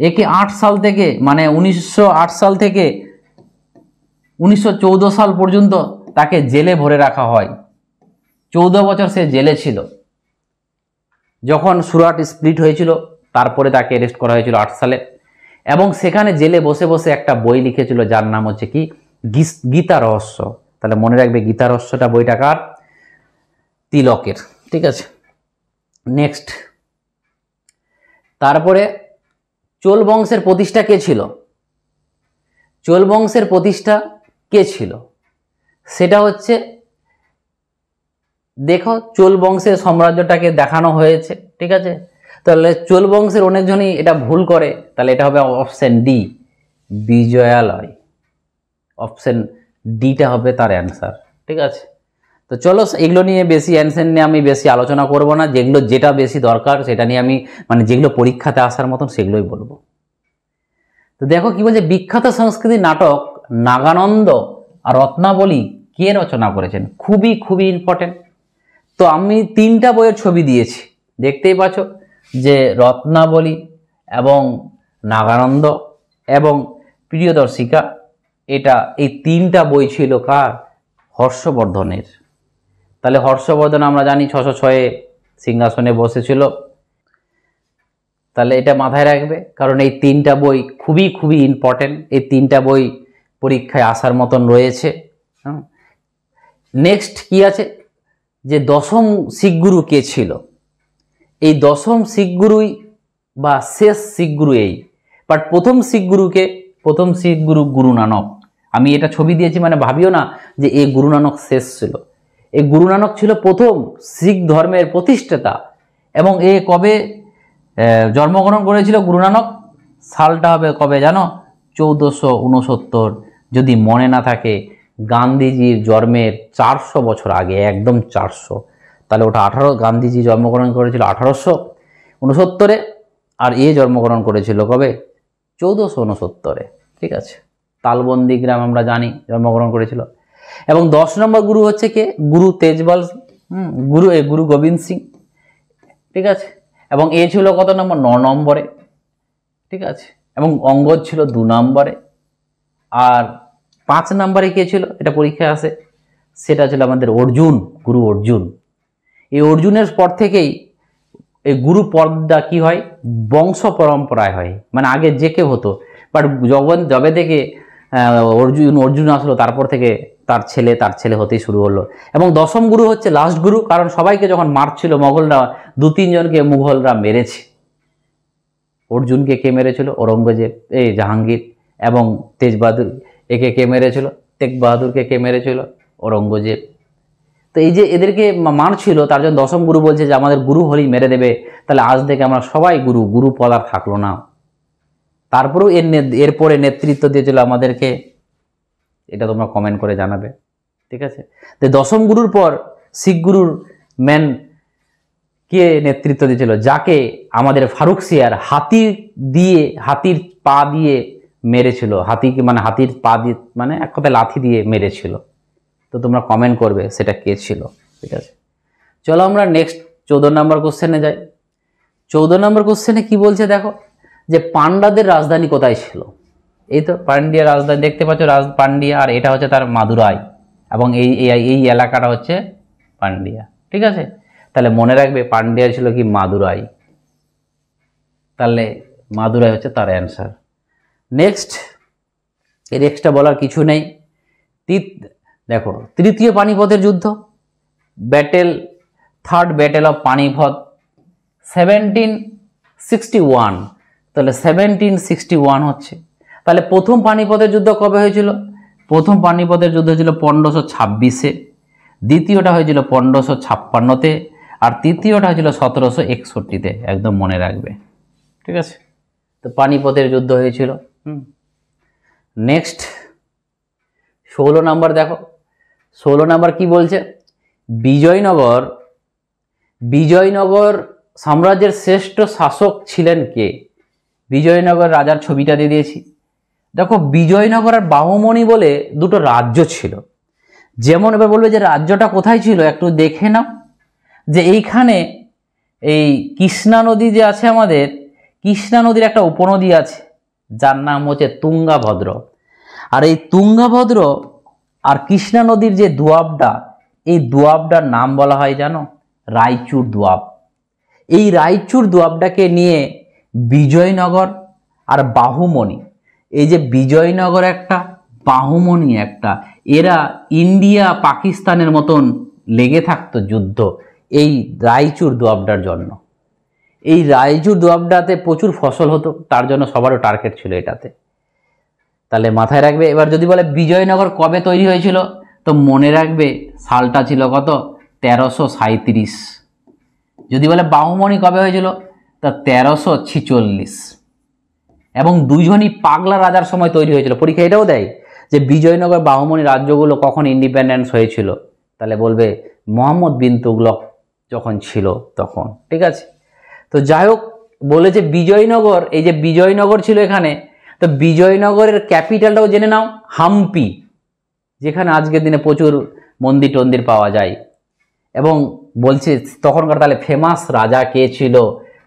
একে 8 সাল থেকে মানে 1908 সাল থেকে 1914 সাল পর্যন্ত তাকে জেলে ভরে রাখা হয়। 14 বছর সে জেলে ছিল। যখন সুরাট স্প্লিট হয়েছিল তারপরে তাকে অ্যারেস্ট করা হয়েছিল 8 সালে। এবং সেখানে জেলে বসে বসে একটা বই লিখেছিল যার নাম হচ্ছে কি গীতা রহস্য। তাহলে মনে রাখবে গীতা রহস্যটা বইটা কার? তিলকের। ঠিক আছে, নেক্সট। তারপরে চোল বংশের প্রতিষ্ঠা কে ছিল? চোল বংশের প্রতিষ্ঠা কে ছিল সেটা হচ্ছে, দেখো চোল বংশের সাম্রাজ্যটাকে দেখানো হয়েছে। ঠিক আছে, তাহলে চোল বংশের অনেকজনই এটা ভুল করে, তাহলে এটা হবে অপশন ডি, বিজয়ালয়। অপশন ডিটা হবে তার অ্যান্সার। ঠিক আছে, তো চলো এগুলো নিয়ে বেশি অ্যান্সার নিয়ে আমি বেশি আলোচনা করব না, যেটা বেশি দরকার সেটা নিয়ে আমি মানে যেগুলো পরীক্ষাতে আসার মতন সেগুলোই বলবো। তো দেখো কি বলছে, বিখ্যাত সংস্কৃতি নাটক নাগানন্দ আর রত্নাবলী কে রচনা করেছেন? খুবই খুবই ইম্পর্টেন্ট। তো আমি 3টা বইয়ের ছবি দিয়েছি, দেখতেই পাচ্ছ যে রত্নাবলী এবং নাগানন্দ এবং প্রিয়দর্শিকা, এটা এই 3টা বই ছিল কার? হর্ষবর্ধনের। তাহলে হর্ষবর্ধন আমরা জানি 606 সিংহাসনে বসেছিল, তাহলে এটা মাথায় রাখবে, কারণ এই 3টা বই খুবই খুবই ইম্পর্টেন্ট। এই 3টা বই পরীক্ষায় আসার মতন রয়েছে। নেক্সট কি আছে, যে দশম শিখ গুরু কে ছিল? এই দশম শিখ গুরুই বা শেষ শিখ গুরু এই, বাট প্রথম শিখ গুরুকে, প্রথম শিখ গুরু গুরু নানক। আমি এটা ছবি দিয়েছি মানে ভাবিও না যে এই গুরু নানক শেষ ছিল। এই গুরু নানক ছিল প্রথম শিখ ধর্মের প্রতিষ্ঠাতা। এবং এ কবে জন্মগ্রহণ করেছিল গুরু নানক? সালটা হবে কবে জানো? 1469, যদি মনে না থাকে গান্ধীজির জন্মের 400 বছর আগে, একদম 400। তাহলে ওটা গান্ধীজি জন্মগ্রহণ করেছিল 1869, আর এ জন্মগ্রহণ করেছিল কবে? 1469। ঠিক আছে, তালবন্দি গ্রাম আমরা জানি জন্মগ্রহণ করেছিল। এবং 10 নম্বর গুরু হচ্ছে কে? গুরু তেজপাল, গুরু গোবিন্দ সিং। ঠিক আছে, এবং এ ছিল কত নম্বর? 9 নম্বরে। ঠিক আছে, এবং অঙ্গদ ছিল 2 নম্বরে। আর 5 নম্বরে কে ছিল? এটা পরীক্ষায় আসে, সেটা ছিল আমাদের অর্জুন, গুরু অর্জুন। এই অর্জুনের পর থেকেই এই গুরু পদটা কি হয়? বংশ পরম্পরায় হয়, মানে আগে যে কেউ হতো, বাট যবে থেকে অর্জুন আসলো তারপর থেকে তার ছেলে হতেই শুরু হলো। এবং 10ম গুরু হচ্ছে লাস্ট গুরু, কারণ সবাইকে যখন মারছিল মোগলরা, 2-3 জনকে মুঘলরা মেরেছে। অর্জুনকে কে মেরেছিল? ঔরঙ্গজেব, জাহাঙ্গীর। এবং তেজ বাহাদুর একে কে মেরেছিল? তেগ বাহাদুরকে কে মেরেছিল? ঔরঙ্গজেব। তো এই যে এদেরকে মারছিল, তার জন্য 10ম গুরু বলছে যে আমাদের গুরু হলেই মেরে দেবে, তাহলে আজ থেকে আমরা সবাই গুরু পদ আর থাকলো না। তারপরেও এরপরে নেতৃত্ব দিয়েছিল আমাদেরকে, এটা তোমরা কমেন্ট করে জানাবে। ঠিক আছে, তো 10ম গুরুর পর শিখ গুরুর ম্যান কে নেতৃত্ব দিয়েছিল? যাকে আমাদের ফারুকসিয়ার হাতির পা দিয়ে মেরেছিল। হাতিকে মানে হাতির পা দিয়ে, মানে এক কথায় লাথি দিয়ে মেরেছিল। তো তোমরা কমেন্ট করবে সেটা কে ছিল। ঠিক আছে, চলো আমরা নেক্সট 14 নম্বর কোশ্চেনে যাই। 14 নম্বর কোশ্চেনে কি বলছে দেখো, যে পান্ডাদের রাজধানী কোথায় ছিল? এই তো পান্ডিয়া রাজধানী দেখতে পাচ্ছ, পান্ডিয়া, আর এটা হচ্ছে তার মাদুরাই, এবং এই এলাকাটা হচ্ছে পান্ডিয়া। ঠিক আছে, তাহলে মনে রাখবে পান্ডিয়া ছিল কি? মাদুরাই। তাহলে মাদুরাই হচ্ছে তার অ্যান্সার। নেক্সট, এর এক্সট্রা বলার কিছু নেই। দেখো, তৃতীয় পানিপথের যুদ্ধ, থার্ড ব্যাটেল অফ পানিপথ 1761। তাহলে 1761 হচ্ছে। তাহলে প্রথম পানিপথের যুদ্ধ কবে হয়েছিল? প্রথম পানিপথের যুদ্ধ হয়েছিল 1526-এ, দ্বিতীয়টা হয়েছিল 1556-তে, আর তৃতীয়টা হয়েছিল 1761-তে। একদম মনে রাখবে। ঠিক আছে, তো পানিপথের যুদ্ধ হয়েছিল। নেক্সট 16 নম্বর দেখো, 16 নম্বর কি বলছে, বিজয়নগর সাম্রাজ্যের শ্রেষ্ঠ শাসক ছিলেন কে? বিজয়নগর রাজার ছবিটা দিয়ে দিয়েছি। দেখো, বিজয়নগর আর বাহুমণি বলে দুটো রাজ্য ছিল। যেমন এবার বলবে যে রাজ্যটা কোথায় ছিল, একটু দেখে নাও। যে এইখানে এই কৃষ্ণা নদী যে আছে আমাদের, কৃষ্ণা নদীর একটা উপনদী আছে যার নাম হচ্ছে তুঙ্গাভদ্র। আর এই তুঙ্গাভদ্র আর কৃষ্ণা নদীর যে দোয়াবটা, এই দোয়াবটার নাম বলা হয় জানো? রায়চুর দোয়াব। এই রায়চুর দোয়াবটাকে নিয়ে বিজয়নগর আর বাহুমণি, এই যে বিজয়নগর একটা, বাহুমণি একটা, এরা ইন্ডিয়া পাকিস্তানের মতন লেগে থাকতো যুদ্ধ এই রায়চুর দোয়াবটার জন্য। এই রায়চুর দোয়াবটাতে প্রচুর ফসল হতো, তার জন্য সবারও টার্গেট ছিল এটাতে। তাহলে মাথায় রাখবে। এবার যদি বলে বিজয়নগর কবে তৈরি হয়েছিল, তো মনে রাখবে সালটা ছিল কত, 1337। যদি বলে বাহুমণি কবে হয়েছিল, তা 1346। এবং দুইজনই পাগলা রাজার সময় তৈরি হয়েছিল। পরীক্ষা এটাও দেয় যে বিজয়নগর বাহুমণি রাজ্যগুলো কখন ইন্ডিপেন্ডেন্স হয়েছিল, তাহলে বলবে মোহাম্মদ বিন তুগলক যখন ছিল তখন। ঠিক আছে, তো যাই হোক, বলেছে বিজয়নগর, এই যে বিজয়নগর ছিল এখানে, তো বিজয়নগরের ক্যাপিটালটাও জেনে নাও, হাম্পি, যেখানে আজকের দিনে প্রচুর মন্দির টন্দির পাওয়া যায়। এবং বলছে তখনকার তাহলে ফেমাস রাজা কে ছিল,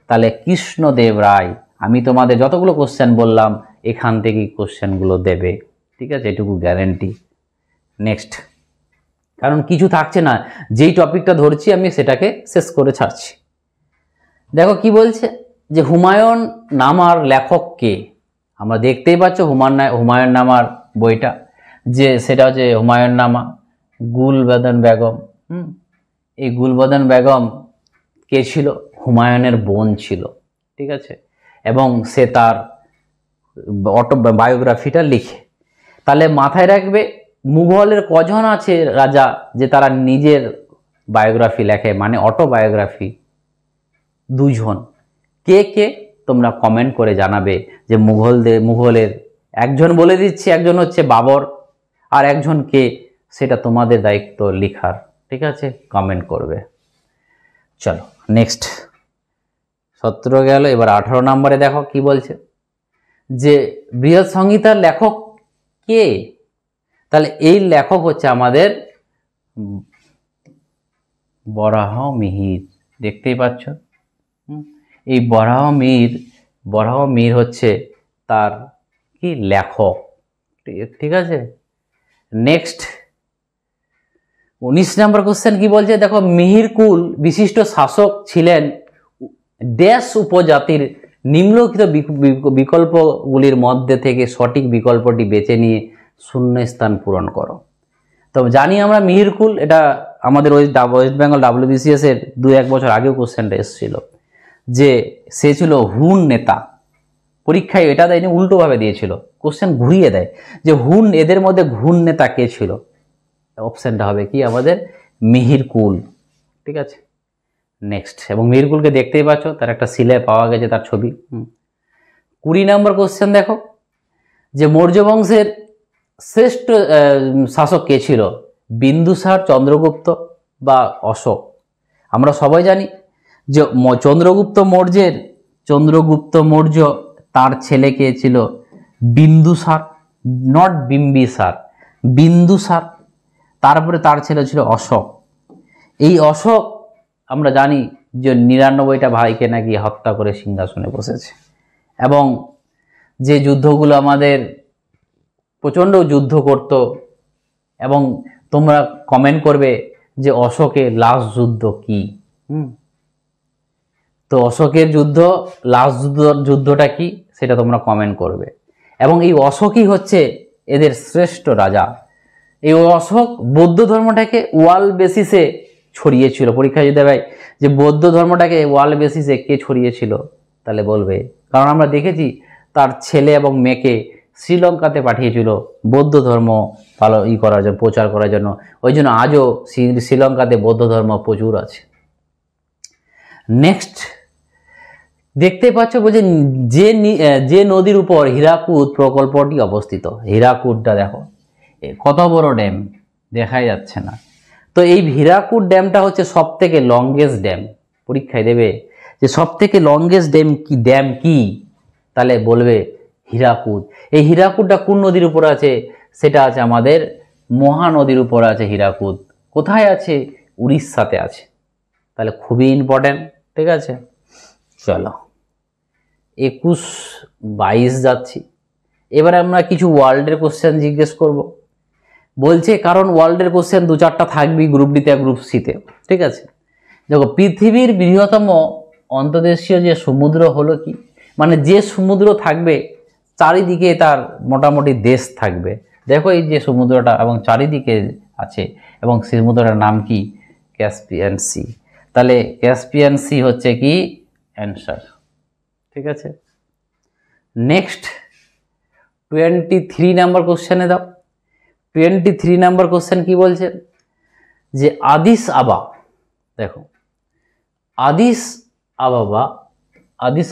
তাহলে কৃষ্ণদেব রায়। আমি তোমাদের যতগুলো কোশ্চেন বললাম এখান থেকেই কোশ্চেনগুলো দেবে, ঠিক আছে, এটুকু গ্যারেন্টি। নেক্সট, কারণ কিছু থাকছে না, যেই টপিকটা ধরছি আমি সেটাকে শেষ করে ছাড়ছি। দেখো কি বলছে, যে হুমায়ুন নামার লেখক কে। আমরা দেখতেই পাচ্ছ হুমায়ুন নামার বইটা, যে সেটা হচ্ছে হুমায়ুন নামা, গুলবদন বেগম। এই গুলবদন বেগম কে ছিল, হুমায়ুনের বোন ছিল। ঠিক আছে, এবং সে তার বায়োগ্রাফিটা লিখে। তাহলে মাথায় রাখবে মুঘলের কজন আছে রাজা যে তারা নিজের বায়োগ্রাফি লেখে, মানে অটোবায়োগ্রাফি, দুজন। কে কে তোমরা কমেন্ট করে জানাবে। যে মুঘলের একজন বলে দিচ্ছি, একজন হচ্ছে বাবর, আর একজন কে, সেটা তোমাদের দায়িত্ব লেখার। ঠিক আছে, কমেন্ট করবে। চলো নেক্সট, 17 গেল, এবার 18 নম্বরে দেখো কি বলছে, যে বৃহৎ সংহিতার লেখক কে। তাহলে এই লেখক হচ্ছে আমাদের বরাহ মিহির, দেখতেই পাচ্ছ। এই বরাহ মিহির হচ্ছে তার কি লেখক। ঠিক আছে, নেক্সট 19 নম্বর কোশ্চেন কি বলছে, দেখো মিহিরকুল বিশিষ্ট শাসক ছিলেন ড্যাশ উপজাতির নিম্নলিখিত বিকল্পগুলির মধ্যে থেকে সঠিক বিকল্পটি বেছে নিয়ে শূন্য স্থান পূরণ করো। তো জানি আমরা মিহিরকুল, এটা আমাদের ওয়েস্ট বেঙ্গল WBCS এর 2-1 বছর আগেও কোশ্চেনটা এসেছিল, যে সে ছিল হুন নেতা। পরীক্ষায় এটা দেয়নি, উল্টোভাবে দিয়েছিল, কোশ্চেন ঘুরিয়ে দেয় যে হুন, এদের মধ্যে হুন নেতা কে ছিল। অপশনটা হবে কি আমাদের মিহিরকুল। ঠিক আছে, নেক্সট, এবং মিহিরকুলকে দেখতেই পাচ্ছ, তার একটা শিলে পাওয়া গেছে তার ছবি। 20 নম্বর কোশ্চেন দেখো, যে মৌর্য বংশের শ্রেষ্ঠ শাসক কে ছিল, বিন্দুসার, চন্দ্রগুপ্ত বা অশোক। আমরা সবাই জানি যে চন্দ্রগুপ্ত মৌর্য তার ছেলে কে ছিল, বিন্দুসার, নট বিম্বিসার, বিন্দুসার। তারপরে তার ছেলে ছিল অশোক। এই অশোক আমরা জানি যে 99টা ভাইকে নাকি হত্যা করে সিংহাসনে বসেছে। এবং যে যুদ্ধগুলো আমাদের প্রচণ্ড যুদ্ধ করত, এবং তোমরা কমেন্ট করবে যে অশোকের লাস্ট যুদ্ধ কি। তো অশোকের লাস্ট যুদ্ধটা কি সেটা তোমরা কমেন্ট করবে। এবং এই অশোকই হচ্ছে এদের শ্রেষ্ঠ রাজা। এই অশোক বৌদ্ধ ধর্মটাকে ওয়ার্ল্ড বেসিসে ছড়িয়েছিল। পরীক্ষা যদি ভাই যে বৌদ্ধ ধর্মটাকে ওয়ার্ল্ড বেসিসে কে ছড়িয়েছিল, তাহলে বলবে, কারণ আমরা দেখেছি তার ছেলে এবং মেয়েকে শ্রীলঙ্কাতে পাঠিয়েছিল বৌদ্ধ ধর্ম করার জন্য, প্রচার করার জন্য। ওই জন্য আজও শ্রীলঙ্কাতে বৌদ্ধ ধর্ম প্রচুর আছে। নেক্সট দেখতে পাচ্ছ, বলছে যে নদীর উপর হীরাকুদ প্রকল্পটি অবস্থিত। হীরাকুদটা দেখো কত বড় ড্যাম, দেখাই যাচ্ছে না। তো এই হীরাকুদ ড্যামটা হচ্ছে সব থেকে লংগেস্ট ড্যাম। পরীক্ষায় দেবে যে সব থেকে লংগেস্ট ড্যাম কি, তাহলে বলবে হীরাকুদ। এই হীরাকুদটা কোন নদীর উপর আছে, সেটা আছে আমাদের মহানদীর উপর আছে হীরাকুদ। কোথায় আছে, উড়িষ্যাতে আছে। তাহলে খুবই ইম্পর্টেন্ট। ঠিক আছে, চলো 21-22 যাচ্ছি। এবার আমরা কিছু ওয়ার্ল্ডের কোশ্চেন জিজ্ঞেস করব। বলছে কারণ ওয়ার্ল্ডের কোশ্চেন 2-4টা থাকবেই, গ্রুপ ডিতে গ্রুপ সিতে। ঠিক আছে, দেখো পৃথিবীর বৃহত্তম অন্তর্দেশীয় যে সমুদ্র হলো কি, মানে যে সমুদ্র থাকবে চারিদিকে তার মোটামুটি দেশ থাকবে। দেখো এই যে সমুদ্রটা এবং চারিদিকে আছে, এবং সমুদ্রটার নাম কি? Caspian Sea. তাহলে ক্যাসপিয়ান সি হচ্ছে কি অ্যান্সার। ঠিক আছে, নেক্সট 23 নাম্বার কোশ্চেনে দাও। 23 নাম্বার কোশ্চেন কি বলছে যে আদিস আবা, দেখো আদিস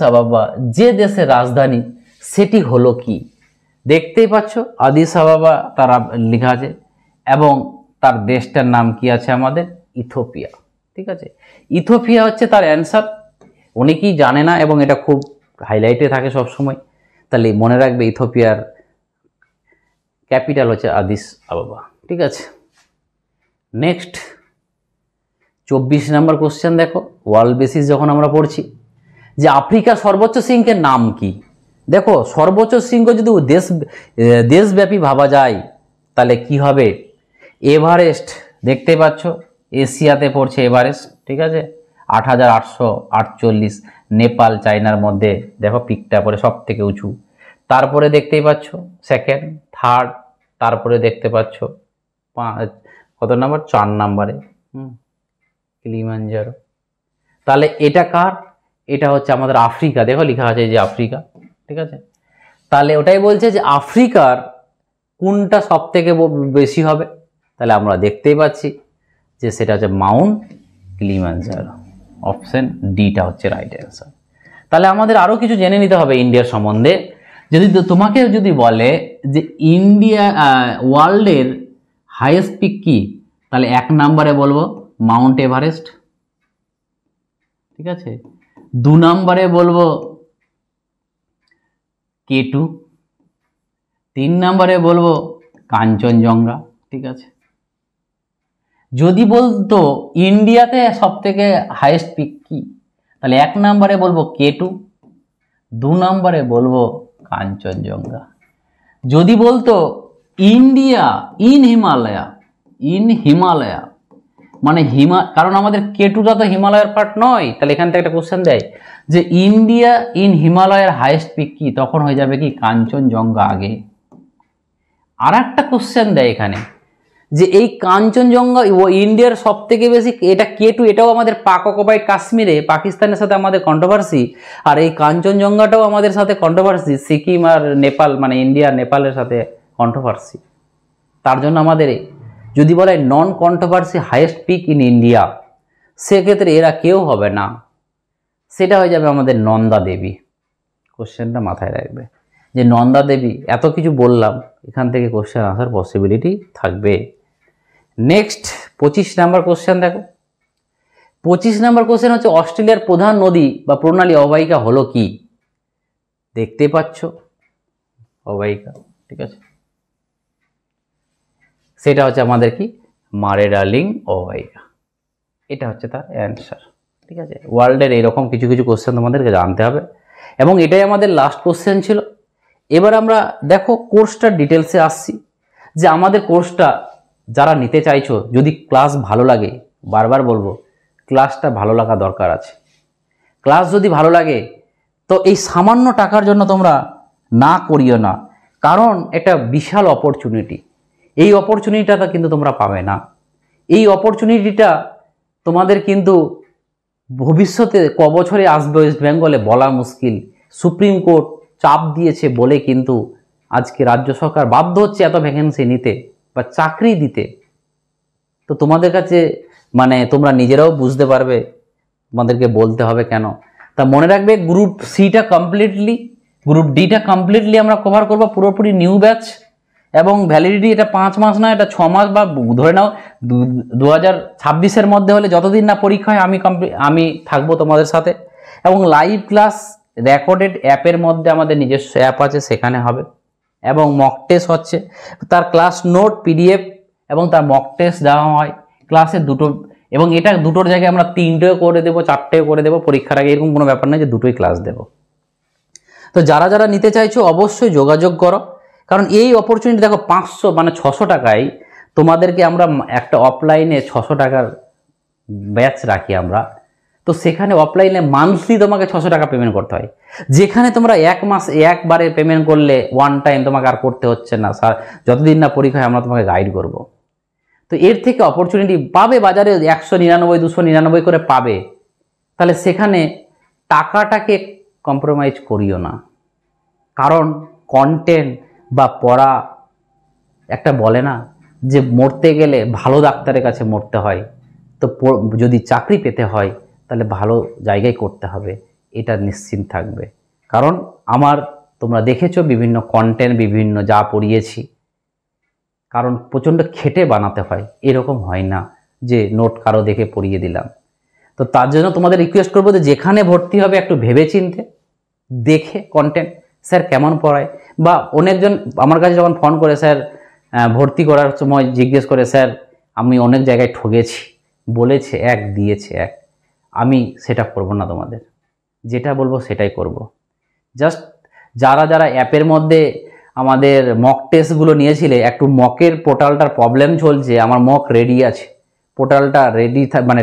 আবাবা যে দেশের রাজধানী সেটি হলো কি? দেখতেই পাচ্ছ আদিস আবাবা তার লেখা আছে, এবং তার দেশটার নাম কি আছে আমাদের? ইথিওপিয়া। ঠিক আছে, ইথিওপিয়া হচ্ছে তার অ্যান্সার। অনেকেই জানে না এবং এটা খুব হাইলাইটে থাকে সব সময়। তাহলে মনে রাখবে ইথিওপিয়ার ক্যাপিটাল হচ্ছে আদিস আবাবা। ঠিক আছে, নেক্সট 24 নাম্বার কোশ্চেন দেখো। ওয়ার্ল্ড বেসিস যখন আমরা পড়ছি যে আফ্রিকার সর্বোচ্চ শৃঙ্গের নাম কি? দেখো সর্বোচ্চ শৃঙ্গ যদি দেশব্যাপী ভাবা যায় তাহলে কি হবে? এভারেস্ট। দেখতে পাচ্ছ এশিয়াতে পড়ছে এভারেস্ট। ঠিক আছে, 8848। নেপাল চায়নার মধ্যে দেখো পিকটা পরে সব থেকে উঁচু। তারপরে দেখতেই পাচ্ছ সেকেন্ড, থার্ড, তারপরে দেখতে পাচ্ছ কত নাম্বার? 4 নাম্বারে কিলিমাঞ্জারো। তাহলে এটা কার? এটা হচ্ছে আমাদের আফ্রিকা। দেখো লেখা আছে যে আফ্রিকা। ঠিক আছে, তাহলে ওটাই বলছে যে আফ্রিকার কোনটা সব থেকে বেশি হবে? তাহলে আমরা দেখতেই পাচ্ছি যে সেটা হচ্ছে মাউন্ট কিলিমাঞ্জারো। অপশন ডিটা হচ্ছে রাইট অ্যান্সার। তাহলে আমাদের আরও কিছু জেনে নিতে হবে ইন্ডিয়ার সম্বন্ধে। যদি তোমাকে যদি বলে যে ইন্ডিয়া ওয়ার্ল্ডের হাইয়েস্ট পিক কি, তাহলে 1 নম্বরে বলবো মাউন্ট এভারেস্ট। ঠিক আছে, 2 নম্বরে বলবো K2, 3 নম্বরে বলবো কাঞ্চনজঙ্ঘা। ঠিক আছে, যদি বলতো ইন্ডিয়াতে সব থেকে হাইয়েস্ট পিক কি, তাহলে 1 নম্বরে বলবো K2, 2 নম্বরে বলবো কাঞ্চনজঙ্ঘা। যদি বলতো ইন্ডিয়া ইন হিমালয়া মানে কারণ আমাদের K2টা তো হিমালয়ের পার্ট নয়, তাহলে এখান থেকে একটা কোশ্চেন দেয় যে ইন্ডিয়া ইন হিমালয়ের হাইয়েস্ট পিক কি, তখন হয়ে যাবে কি কাঞ্চনজঙ্ঘা আগে। আর একটা কোশ্চেন দেয় এখানে যে এই কাঞ্চনজঙ্ঘা ইন্ডিয়ার সব থেকে বেশি, এটা K2, এটাও আমাদের পাক অকুপাইড কাশ্মীরে পাকিস্তানের সাথে আমাদের কন্ট্রোভার্সি, আর এই কাঞ্চনজঙ্ঘাটাও আমাদের সাথে কন্ট্রোভার্সি, সিকিম আর নেপাল মানে ইন্ডিয়া নেপালের সাথে কন্ট্রোভার্সি। তার জন্য আমাদের যদি বলে non controversy highest peak in India, সেক্ষেত্রে এরা কেউ হবে না, সেটা হয়ে যাবে আমাদের নন্দা দেবী। কোশ্চেনটা মাথায় রাখবে যে নন্দা দেবী। এত কিছু বললাম, এখান থেকে কোশ্চেন আসার পসিবিলিটি থাকবে। নেক্সট 25 নাম্বার কোশ্চেন দেখো। 25 নাম্বার কোশ্চেন হচ্ছে অস্ট্রেলিয়ার প্রধান নদী বা প্রণালী অববাহিকা হলো কি? দেখতে পাচ্ছ অববাহিকা। ঠিক আছে, সেটা হচ্ছে আমাদের কি মারে ডার্লিং অববাহিকা। এটা হচ্ছে তার অ্যান্সার। ঠিক আছে, ওয়ার্ল্ডের এইরকম কিছু কিছু কোশ্চেন তোমাদেরকে জানতে হবে, এবং এটাই আমাদের লাস্ট কোশ্চেন ছিল। এবার আমরা দেখো কোর্সটার ডিটেলসে আসছি যে আমাদের কোর্সটা যারা নিতে চাইছো, যদি ক্লাস ভালো লাগে, বারবার বলবো ক্লাসটা ভালো লাগা দরকার আছে। ক্লাস যদি ভালো লাগে তো এই সামান্য টাকার জন্য তোমরা না করিও না, কারণ এটা বিশাল অপরচুনিটি। এই অপরচুনিটিটা কিন্তু তোমরা পাবে না। এই অপরচুনিটিটা তোমাদের কিন্তু ভবিষ্যতে ক বছরে আসবে ওয়েস্ট বেঙ্গলে বলা মুশকিল। সুপ্রিম কোর্ট চাপ দিয়েছে বলে কিন্তু আজকে রাজ্য সরকার বাধ্য হচ্ছে এত ভ্যাকেন্সি নিতে বা চাকরি দিতে। তো তোমাদের কাছে মানে তোমরা নিজেরাও বুঝতে পারবে, তোমাদেরকে বলতে হবে কেন। তা মনে রাখবে গ্রুপ সিটা কমপ্লিটলি, গ্রুপ ডিটা কমপ্লিটলি আমরা কভার করবো পুরোপুরি নিউ ব্যাচ, এবং ভ্যালিডিটি এটা 5 মাস না, এটা 6 মাস বা ধরে নাও 2026-এর মধ্যে হলে, যতদিন না পরীক্ষা হয় আমি থাকবো তোমাদের সাথে। এবং লাইভ ক্লাস রেকর্ডেড অ্যাপের মধ্যে আমাদের নিজস্ব অ্যাপ আছে, সেখানে হবে। এবং মক টেস্ট হচ্ছে, তার ক্লাস নোট PDF এবং তার মক টেস্ট দেওয়া হয় ক্লাসে দুটো, এবং এটা দুটোর জায়গায় আমরা 3টেও করে দেবো, 4টেও করে দেবো পরীক্ষার আগে, এরকম কোনো ব্যাপার নয় যে দুটোই ক্লাস দেবো। তো যারা যারা নিতে চাইছো অবশ্যই যোগাযোগ করো, কারণ এই অপরচুনিটি দেখো 500 মানে 600 টাকায় তোমাদেরকে আমরা একটা অফলাইনে 600 টাকার ব্যাচ রাখি আমরা, তো সেখানে অফলাইনে মান্থলি তোমাকে 600 টাকা পেমেন্ট করতে হয়, যেখানে তোমরা এক মাস একবারে পেমেন্ট করলে ওয়ান টাইম তোমাকে আর করতে হচ্ছে না, স্যার যতদিন না পরীক্ষা হয় আমরা তোমাকে গাইড করব। তো এর থেকে অপরচুনিটি পাবে বাজারে 199 299 করে পাবে, তাহলে সেখানে টাকাটাকে কম্প্রোমাইজ করিও না। কারণ কন্টেন্ট বা পড়া, একটা বলে না যে মরতে গেলে ভালো ডাক্তারের কাছে মরতে হয়, তো যদি চাকরি পেতে হয় তাহলে ভালো জায়গায় করতে হবে, এটা নিশ্চিন্ত থাকবে। কারণ আমার তোমরা দেখেছো বিভিন্ন কন্টেন্ট বিভিন্ন যা পড়িয়েছি, কারণ প্রচণ্ড খেটে বানাতে হয়, এরকম হয় না যে নোট কারো দেখে পড়িয়ে দিলাম। তো তার জন্য তোমাদের রিকোয়েস্ট করবো যে যেখানে ভর্তি হবে একটু ভেবে চিনতে দেখে কন্টেন্ট স্যার কেমন পড়ায়। বা অনেকজন আমার কাছে যখন ফোন করে স্যার ভর্তি করার সময় জিজ্ঞেস করে, স্যার আমি অনেক জায়গায় ঠকেছি, বলেছে এক দিয়েছে এক, আমি সেটা করব না, তোমাদের যেটা বলবো সেটাই করব। জাস্ট যারা যারা অ্যাপের মধ্যে আমাদের মক টেস্টগুলো নিয়েছিলে, একটু মকের পোর্টালটার প্রবলেম চলছে, আমার মক রেডি আছে, পোর্টালটা রেডি মানে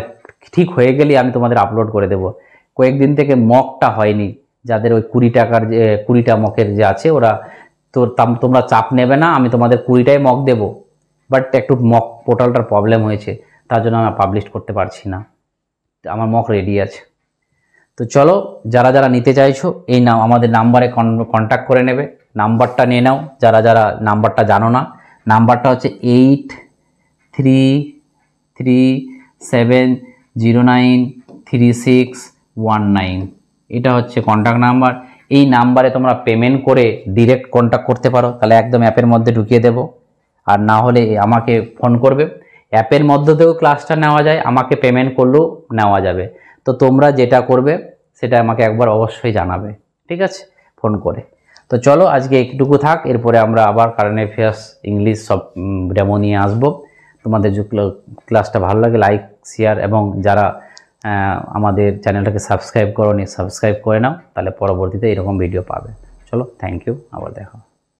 ঠিক হয়ে গেলে আমি তোমাদের আপলোড করে দেব। কয়েকদিন থেকে মকটা হয়নি, যাদের ওই 20 টাকার যে 20টা মকের যে আছে ওরা, তো তোমরা চাপ নেবে না, আমি তোমাদের 20টাই মক দেব, বাট একটু মক পোর্টালটার প্রবলেম হয়েছে, তার জন্য আমি পাবলিশ করতে পারছি না, আমার মক রেডি আছে। তো চলো যারা যারা নিতে চাইছো এই নাম আমাদের নাম্বারে কন্ট্যাক্ট করে নেবে, নাম্বারটা নিয়ে নাও। যারা যারা নাম্বারটা জানো না, নাম্বারটা হচ্ছে 8337093619, এটা হচ্ছে কন্ট্যাক্ট নাম্বার। এই নাম্বারে তোমরা পেমেন্ট করে ডিরেক্ট কন্ট্যাক্ট করতে পারো, তাহলে একদম অ্যাপের মধ্যে ঢুকিয়ে দেবো। আর না হলে আমাকে ফোন করবে, অ্যাপের মধ্যে থেকেও ক্লাসটা নেওয়া যায়, আমাকে পেমেন্ট করলেও নেওয়া যাবে। তো তোমরা যেটা করবে সেটা আমাকে একবার অবশ্যই জানাবে, ঠিক আছে, ফোন করে। তো চলো আজকে একটুকু থাক, এরপরে আমরা আবার কারেন্ট অ্যাফেয়ার্স ইংলিশ সব ডেমো নিয়ে আসবো। তোমাদের যে ক্লাসটা ভালো লাগে লাইক শেয়ার, এবং যারা আমাদের চ্যানেলটাকে সাবস্ক্রাইব করোনি সাবস্ক্রাইব করে নাও, তাহলে পরবর্তীতে এরকম ভিডিও পাবে। চলো, থ্যাংক ইউ, আবার দেখা।